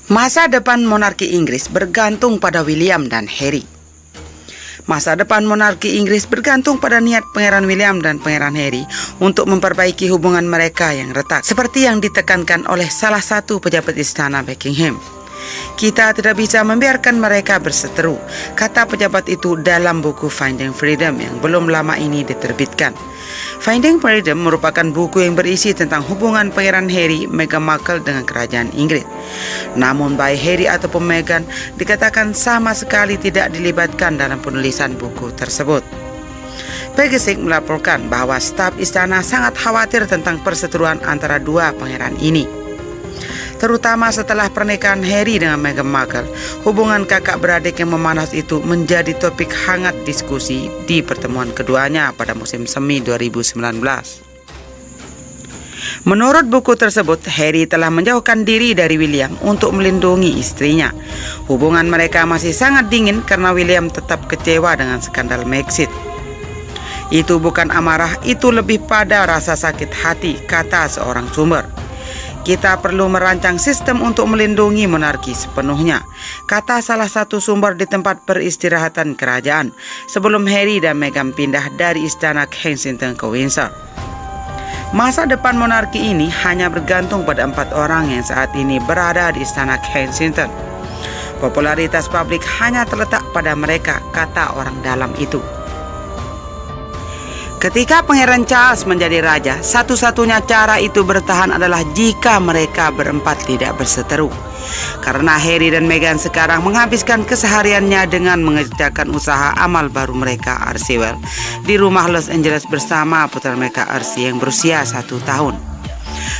Masa depan monarki Inggris bergantung pada William dan Harry. Masa depan monarki Inggris bergantung pada niat Pangeran William dan Pangeran Harry untuk memperbaiki hubungan mereka yang retak, seperti yang ditekankan oleh salah satu pejabat istana Buckingham. Kita tidak bisa membiarkan mereka berseteru, kata pejabat itu dalam buku Finding Freedom yang belum lama ini diterbitkan. Finding Freedom merupakan buku yang berisi tentang hubungan Pangeran Harry, Meghan Markle dengan kerajaan Inggris. Namun baik Harry ataupun Meghan dikatakan sama sekali tidak dilibatkan dalam penulisan buku tersebut. Pegasik melaporkan bahwa staf istana sangat khawatir tentang perseteruan antara dua pangeran ini. Terutama setelah pernikahan Harry dengan Meghan Markle, hubungan kakak beradik yang memanas itu menjadi topik hangat diskusi di pertemuan keduanya pada musim semi 2019. Menurut buku tersebut, Harry telah menjauhkan diri dari William untuk melindungi istrinya. Hubungan mereka masih sangat dingin karena William tetap kecewa dengan skandal Brexit. Itu bukan amarah, itu lebih pada rasa sakit hati, kata seorang sumber. Kita perlu merancang sistem untuk melindungi monarki sepenuhnya, kata salah satu sumber di tempat peristirahatan kerajaan sebelum Harry dan Meghan pindah dari istana Kensington ke Windsor. Masa depan monarki ini hanya bergantung pada 4 orang yang saat ini berada di istana Kensington. Popularitas publik hanya terletak pada mereka, kata orang dalam itu. Ketika Pangeran Charles menjadi raja, satu-satunya cara itu bertahan adalah jika mereka berempat tidak berseteru. Karena Harry dan Meghan sekarang menghabiskan kesehariannya dengan mengerjakan usaha amal baru mereka, Archewell, di rumah Los Angeles bersama putra mereka Archie yang berusia 1 tahun.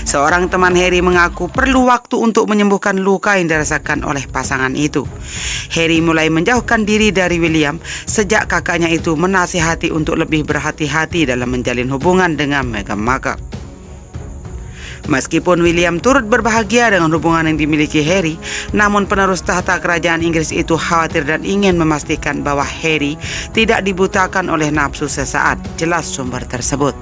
Seorang teman Harry mengaku perlu waktu untuk menyembuhkan luka yang dirasakan oleh pasangan itu. Harry mulai menjauhkan diri dari William sejak kakaknya itu menasihati untuk lebih berhati-hati dalam menjalin hubungan dengan Meghan Markle. Meskipun William turut berbahagia dengan hubungan yang dimiliki Harry, namun penerus tahta kerajaan Inggris itu khawatir dan ingin memastikan bahwa Harry tidak dibutakan oleh nafsu sesaat, jelas sumber tersebut.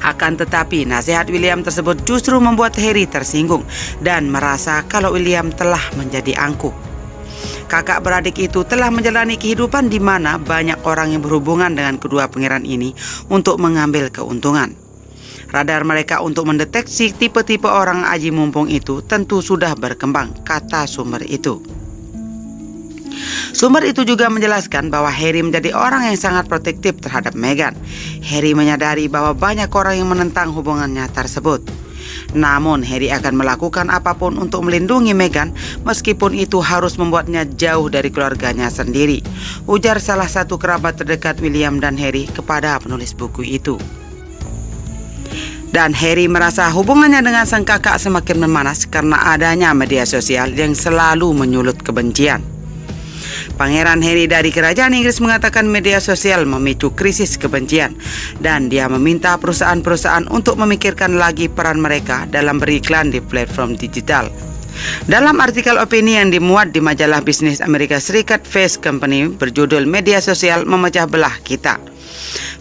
Akan tetapi, nasihat William tersebut justru membuat Harry tersinggung dan merasa kalau William telah menjadi angkuh. Kakak beradik itu telah menjalani kehidupan di mana banyak orang yang berhubungan dengan kedua pangeran ini untuk mengambil keuntungan. Radar mereka untuk mendeteksi tipe-tipe orang aji mumpung itu tentu sudah berkembang, kata sumber itu. Sumber itu juga menjelaskan bahwa Harry menjadi orang yang sangat protektif terhadap Meghan. Harry menyadari bahwa banyak orang yang menentang hubungannya tersebut. Namun Harry akan melakukan apapun untuk melindungi Meghan meskipun itu harus membuatnya jauh dari keluarganya sendiri, ujar salah satu kerabat terdekat William dan Harry kepada penulis buku itu. Dan Harry merasa hubungannya dengan sang kakak semakin memanas karena adanya media sosial yang selalu menyulut kebencian. Pangeran Harry dari kerajaan Inggris mengatakan media sosial memicu krisis kebencian dan dia meminta perusahaan-perusahaan untuk memikirkan lagi peran mereka dalam beriklan di platform digital. Dalam artikel opini yang dimuat di majalah bisnis Amerika Serikat Fast Company berjudul Media Sosial Memecah Belah Kita.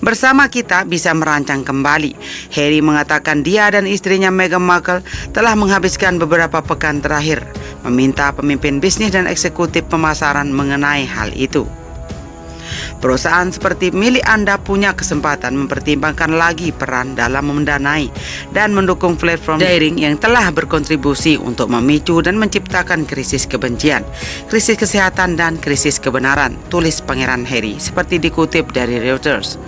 Bersama kita bisa merancang kembali. Harry mengatakan dia dan istrinya Meghan Markle telah menghabiskan beberapa pekan terakhir meminta pemimpin bisnis dan eksekutif pemasaran mengenai hal itu. Perusahaan seperti milik Anda punya kesempatan mempertimbangkan lagi peran dalam mendanai dan mendukung platform daring yang telah berkontribusi untuk memicu dan menciptakan krisis kebencian, krisis kesehatan, dan krisis kebenaran, tulis Pangeran Harry seperti dikutip dari Reuters.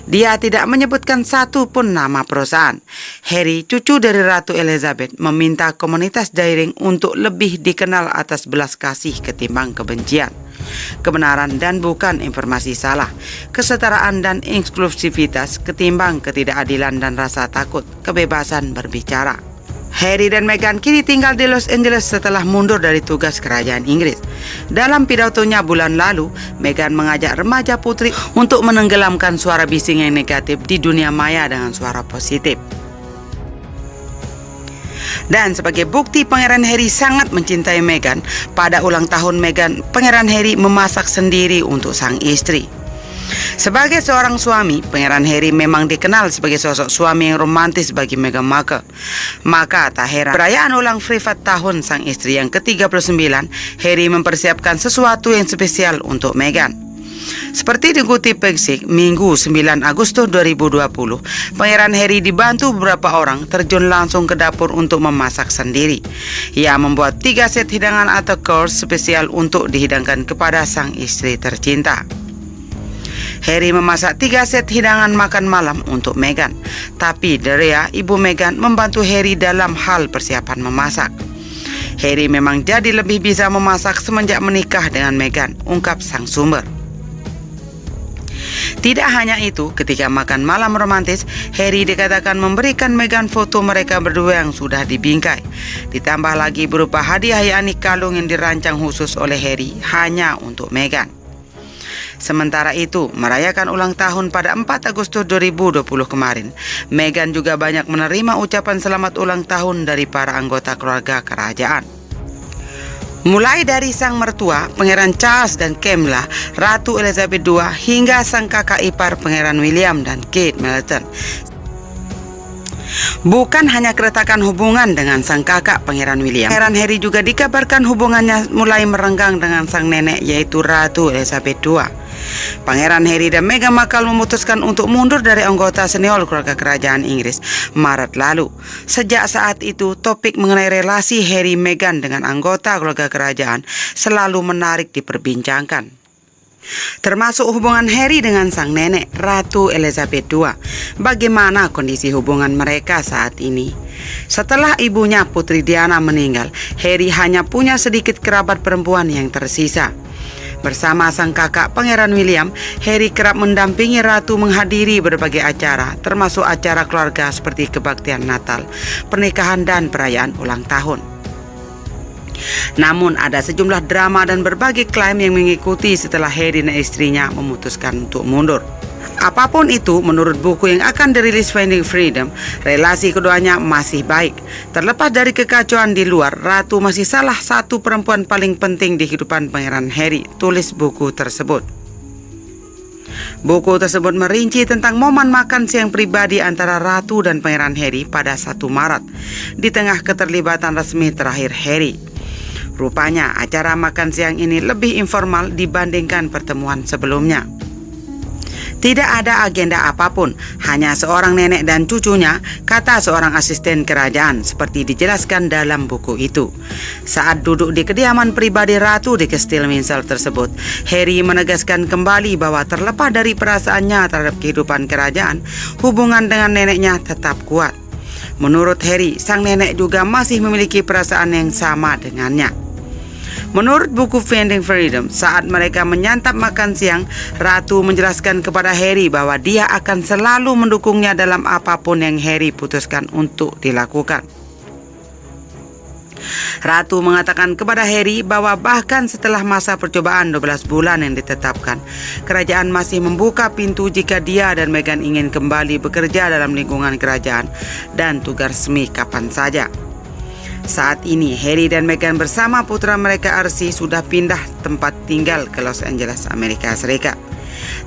Dia tidak menyebutkan satu pun nama perusahaan. Harry, cucu dari Ratu Elizabeth, meminta komunitas daring untuk lebih dikenal atas belas kasih ketimbang kebencian, kebenaran dan bukan informasi salah, kesetaraan dan inklusivitas ketimbang ketidakadilan dan rasa takut, kebebasan berbicara. Harry dan Meghan kini tinggal di Los Angeles setelah mundur dari tugas kerajaan Inggris. Dalam pidatonya bulan lalu, Meghan mengajak remaja putri untuk menenggelamkan suara bising yang negatif di dunia maya dengan suara positif. Dan sebagai bukti Pangeran Harry sangat mencintai Meghan, pada ulang tahun Meghan, Pangeran Harry memasak sendiri untuk sang istri. Sebagai seorang suami, Pangeran Harry memang dikenal sebagai sosok suami yang romantis bagi Meghan Markle. Maka tak heran, perayaan ulang privat tahun sang istri yang ke-39, Harry mempersiapkan sesuatu yang spesial untuk Meghan. Seperti dikutip Exik, Minggu 9 Agustus 2020, Pangeran Harry dibantu beberapa orang terjun langsung ke dapur untuk memasak sendiri. Ia membuat 3 set hidangan atau course spesial untuk dihidangkan kepada sang istri tercinta. Harry memasak 3 set hidangan makan malam untuk Meghan. Tapi Daria, ibu Meghan, membantu Harry dalam hal persiapan memasak. Harry memang jadi lebih bisa memasak semenjak menikah dengan Meghan, ungkap sang sumber. Tidak hanya itu, ketika makan malam romantis, Harry dikatakan memberikan Meghan foto mereka berdua yang sudah dibingkai. Ditambah lagi berupa hadiah yakni kalung yang dirancang khusus oleh Harry hanya untuk Meghan. Sementara itu, merayakan ulang tahun pada 4 Agustus 2020 kemarin, Meghan juga banyak menerima ucapan selamat ulang tahun dari para anggota keluarga kerajaan. Mulai dari sang mertua, Pangeran Charles dan Camilla, Ratu Elizabeth II, hingga sang kakak ipar Pangeran William dan Kate Middleton. Bukan hanya keretakan hubungan dengan sang kakak Pangeran William, Pangeran Harry juga dikabarkan hubungannya mulai merenggang dengan sang nenek yaitu Ratu Elizabeth II. Pangeran Harry dan Meghan Markle memutuskan untuk mundur dari anggota senior keluarga kerajaan Inggris Maret lalu. Sejak saat itu, topik mengenai relasi Harry Meghan dengan anggota keluarga kerajaan selalu menarik diperbincangkan. Termasuk hubungan Harry dengan sang nenek, Ratu Elizabeth II. Bagaimana kondisi hubungan mereka saat ini? Setelah ibunya Putri Diana meninggal, Harry hanya punya sedikit kerabat perempuan yang tersisa. Bersama sang kakak Pangeran William, Harry kerap mendampingi Ratu menghadiri berbagai acara, termasuk acara keluarga seperti kebaktian Natal, pernikahan dan perayaan ulang tahun. Namun ada sejumlah drama dan berbagai klaim yang mengikuti setelah Harry dan istrinya memutuskan untuk mundur. Apapun itu, menurut buku yang akan dirilis Finding Freedom, relasi keduanya masih baik. Terlepas dari kekacauan di luar, Ratu masih salah satu perempuan paling penting di kehidupan Pangeran Harry, tulis buku tersebut. Buku tersebut merinci tentang momen makan siang pribadi antara Ratu dan Pangeran Harry pada 1 Maret, di tengah keterlibatan resmi terakhir Harry. Rupanya acara makan siang ini lebih informal dibandingkan pertemuan sebelumnya. Tidak ada agenda apapun, hanya seorang nenek dan cucunya, kata seorang asisten kerajaan, seperti dijelaskan dalam buku itu. Saat duduk di kediaman pribadi Ratu di Kastil Windsor tersebut, Harry menegaskan kembali bahwa terlepas dari perasaannya terhadap kehidupan kerajaan, hubungan dengan neneknya tetap kuat. Menurut Harry, sang nenek juga masih memiliki perasaan yang sama dengannya. Menurut buku Finding Freedom, saat mereka menyantap makan siang, Ratu menjelaskan kepada Harry bahwa dia akan selalu mendukungnya dalam apapun yang Harry putuskan untuk dilakukan. Ratu mengatakan kepada Harry bahwa bahkan setelah masa percobaan 12 bulan yang ditetapkan, kerajaan masih membuka pintu jika dia dan Meghan ingin kembali bekerja dalam lingkungan kerajaan dan tugas resmi kapan saja. Saat ini, Harry dan Meghan bersama putra mereka Archie sudah pindah tempat tinggal ke Los Angeles, Amerika Serikat.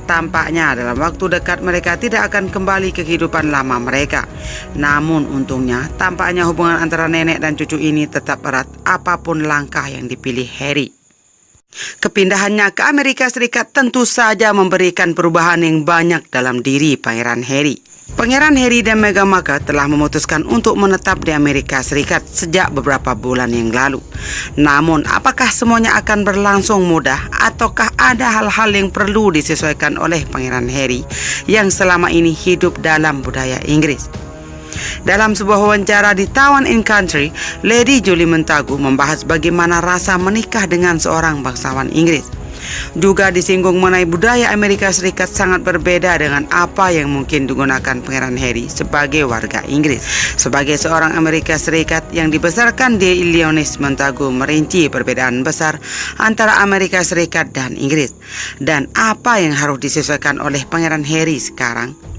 Tampaknya dalam waktu dekat mereka tidak akan kembali ke kehidupan lama mereka. Namun untungnya, tampaknya hubungan antara nenek dan cucu ini tetap erat apapun langkah yang dipilih Harry. Kepindahannya ke Amerika Serikat tentu saja memberikan perubahan yang banyak dalam diri Pangeran Harry. Pangeran Harry dan Meghan Markle telah memutuskan untuk menetap di Amerika Serikat sejak beberapa bulan yang lalu. Namun, apakah semuanya akan berlangsung mudah ataukah ada hal-hal yang perlu disesuaikan oleh Pangeran Harry yang selama ini hidup dalam budaya Inggris? Dalam sebuah wawancara di Town and Country, Lady Julie Montagu membahas bagaimana rasa menikah dengan seorang bangsawan Inggris. Juga disinggung mengenai budaya Amerika Serikat sangat berbeda dengan apa yang mungkin digunakan Pangeran Harry sebagai warga Inggris. Sebagai seorang Amerika Serikat yang dibesarkan di Illinois, Montagu merinci perbedaan besar antara Amerika Serikat dan Inggris. Dan apa yang harus disesuaikan oleh Pangeran Harry sekarang?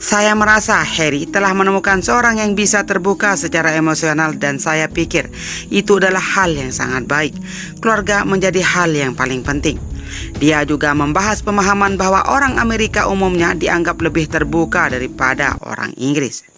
Saya merasa Harry telah menemukan seorang yang bisa terbuka secara emosional dan saya pikir itu adalah hal yang sangat baik. Keluarga menjadi hal yang paling penting. Dia juga membahas pemahaman bahwa orang Amerika umumnya dianggap lebih terbuka daripada orang Inggris.